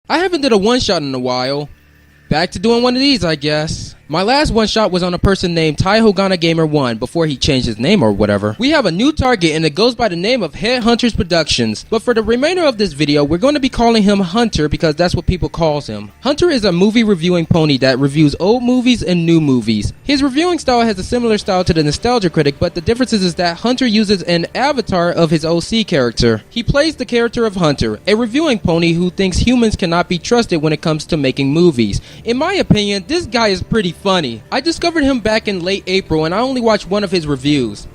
I haven't did a one-shot in a while. Back to doing one of these, I guess. My last one-shot was on a person named Taihogana Gamer 1 before he changed his name or whatever. We have a new target and it goes by the name of Headhunters Productions. But for the remainder of this video, we're going to be calling him Hunter because that's what people calls him. Hunter is a movie reviewing pony that reviews old movies and new movies. His reviewing style has a similar style to the Nostalgia Critic, but the difference is that Hunter uses an avatar of his OC character. He plays the character of Hunter, a reviewing pony who thinks humans cannot be trusted when it comes to making movies. In my opinion, this guy is pretty funny. I discovered him back in late April and I only watched one of his reviews.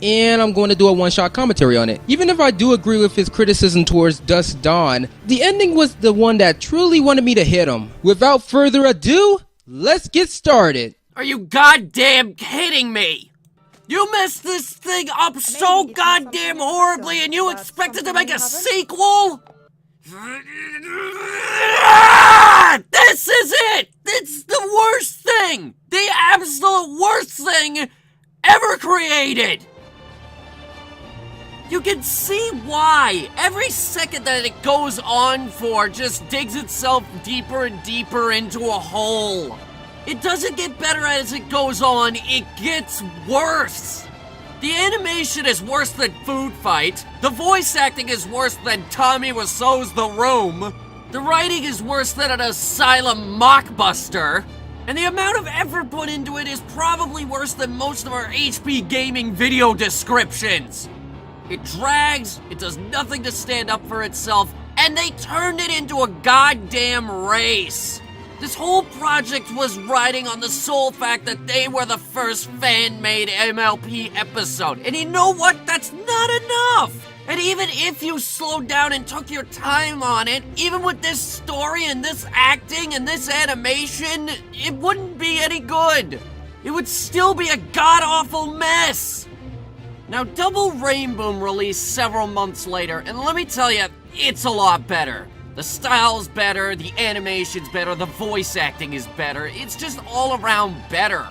And I'm going to do a one-shot commentary on it. Even if I do agree with his criticism towards Dusk Dawn, the ending was the one that truly wanted me to hit him. Without further ado, let's get started. Are you goddamn kidding me? You messed this thing up so goddamn horribly and you expected to make a sequel? This is it! It's the worst thing! The absolute worst thing ever created! You can see why. Every second that it goes on for just digs itself deeper and deeper into a hole. It doesn't get better as it goes on, it gets worse. The animation is worse than Food Fight. The voice acting is worse than Tommy Wiseau's The Room. The writing is worse than an Asylum mockbuster. And the amount of effort put into it is probably worse than most of our HP Gaming video descriptions. It drags, it does nothing to stand up for itself, and they turned it into a goddamn race. This whole project was riding on the sole fact that they were the first fan-made MLP episode. And you know what? That's not enough! And even if you slowed down and took your time on it, even with this story and this acting and this animation, it wouldn't be any good. It would still be a god-awful mess. Now, Double Rainboom released several months later, and let me tell you, it's a lot better. The style's better, the animation's better, the voice acting is better, it's just all around better.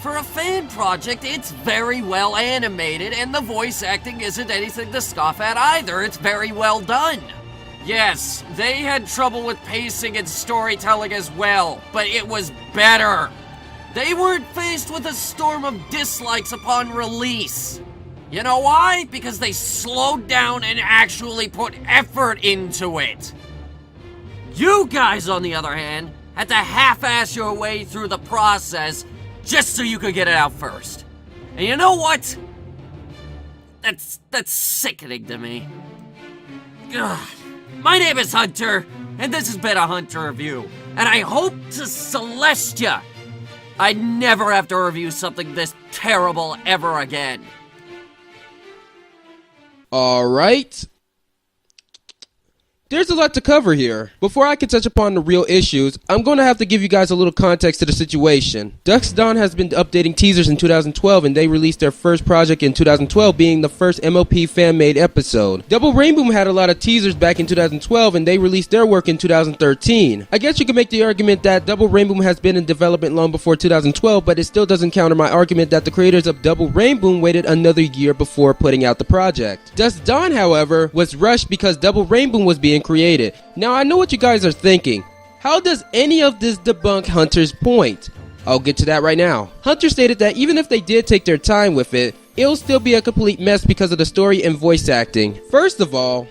For a fan project, it's very well animated, and the voice acting isn't anything to scoff at either, it's very well done. Yes, they had trouble with pacing and storytelling as well, but it was better. They weren't faced with a storm of dislikes upon release. You know why? Because they slowed down and actually put effort into it. You guys, on the other hand, had to half-ass your way through the process just so you could get it out first. And you know what? That's sickening to me. Ugh. My name is Hunter, and this has been a Hunter Review. And I hope to Celestia I never have to review something this terrible ever again. Alright. There's a lot to cover here. Before I can touch upon the real issues, I'm going to have to give you guys a little context to the situation. Dusk Dawn has been updating teasers in 2012 and they released their first project in 2012 being the first MLP fan-made episode. Double Rainboom had a lot of teasers back in 2012 and they released their work in 2013. I guess you could make the argument that Double Rainboom has been in development long before 2012, but it still doesn't counter my argument that the creators of Double Rainboom waited another year before putting out the project. Dusk Dawn, however, was rushed because Double Rainboom was being created. Now I know what you guys are thinking. How does any of this debunk Hunter's point? I'll get to that right now. Hunter stated that even if they did take their time with it, it'll still be a complete mess because of the story and voice acting. First of all,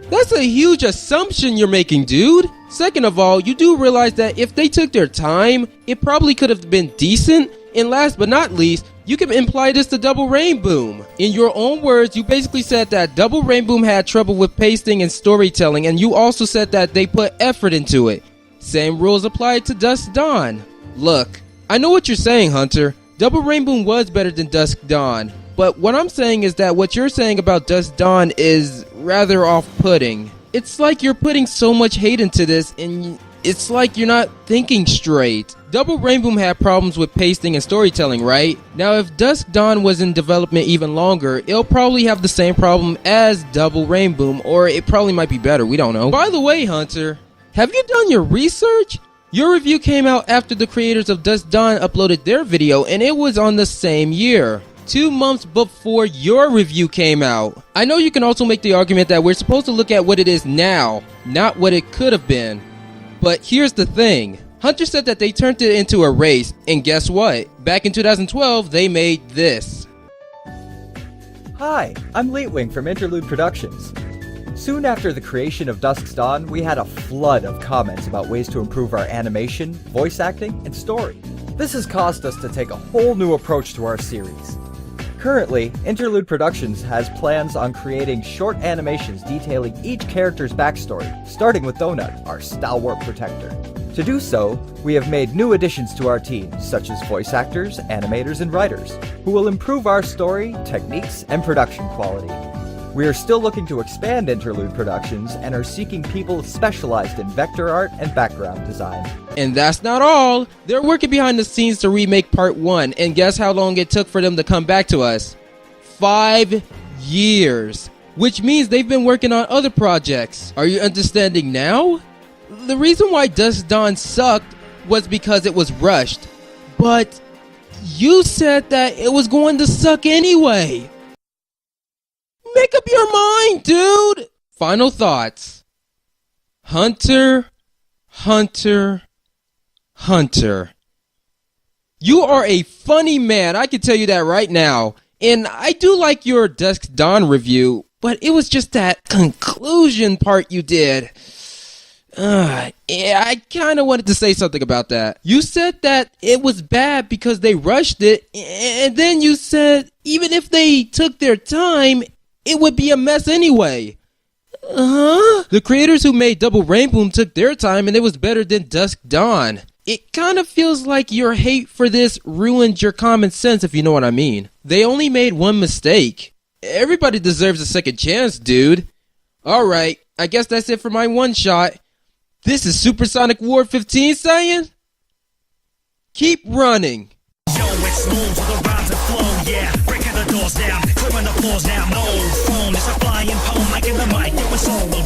that's a huge assumption you're making, dude. Second of all, you do realize that if they took their time, it probably could have been decent. And last but not least, you can imply this to Double Rainboom. In your own words, you basically said that Double Rainboom had trouble with pacing and storytelling, and you also said that they put effort into it. Same rules apply to Dusk Dawn. Look, I know what you're saying, Hunter. Double Rainboom was better than Dusk Dawn. But what I'm saying is that what you're saying about Dusk Dawn is rather off-putting. It's like you're putting so much hate into this, and it's like you're not thinking straight. Double Rainboom had problems with pacing and storytelling, right? Now if Dusk Dawn was in development even longer, it'll probably have the same problem as Double Rainboom, or it probably might be better, we don't know. By the way, Hunter, have you done your research? Your review came out after the creators of Dusk Dawn uploaded their video, and it was on the same year. 2 months before your review came out. I know you can also make the argument that we're supposed to look at what it is now, not what it could have been. But here's the thing. Hunter said that they turned it into a race, and guess what? Back in 2012, they made this. Hi, I'm Lightwing from Interlude Productions. Soon after the creation of Dusk's Dawn, we had a flood of comments about ways to improve our animation, voice acting, and story. This has caused us to take a whole new approach to our series. Currently, Interlude Productions has plans on creating short animations detailing each character's backstory, starting with Donut, our stalwart protector. To do so, we have made new additions to our team, such as voice actors, animators, and writers, who will improve our story, techniques, and production quality. We are still looking to expand Interlude Productions and are seeking people specialized in vector art and background design. And that's not all. They're working behind the scenes to remake part 1, and guess how long it took for them to come back to us? 5 years. Which means they've been working on other projects. Are you understanding now? The reason why Dusk Dawn sucked was because it was rushed. But you said that it was going to suck anyway. Make up your mind, dude! Final thoughts. Hunter, Hunter, Hunter. You are a funny man, I can tell you that right now. And I do like your Dusk Dawn review, but it was just that conclusion part you did. Yeah, I kind of wanted to say something about that. You said that it was bad because they rushed it, and then you said even if they took their time, it would be a mess anyway. The creators who made Double Rainboom took their time and it was better than Dusk Dawn. It kind of feels like your hate for this ruined your common sense, if you know what I mean. They only made one mistake. Everybody deserves a second chance, dude. Alright, I guess that's it for my one shot. This is Supersonic War 15 saying, keep running. Yo, it's smooth with the rhymes and flow, yeah. Breaking the doors down, clearing the floors now. No phone, it's a flying poem, like in the mic, it was solo.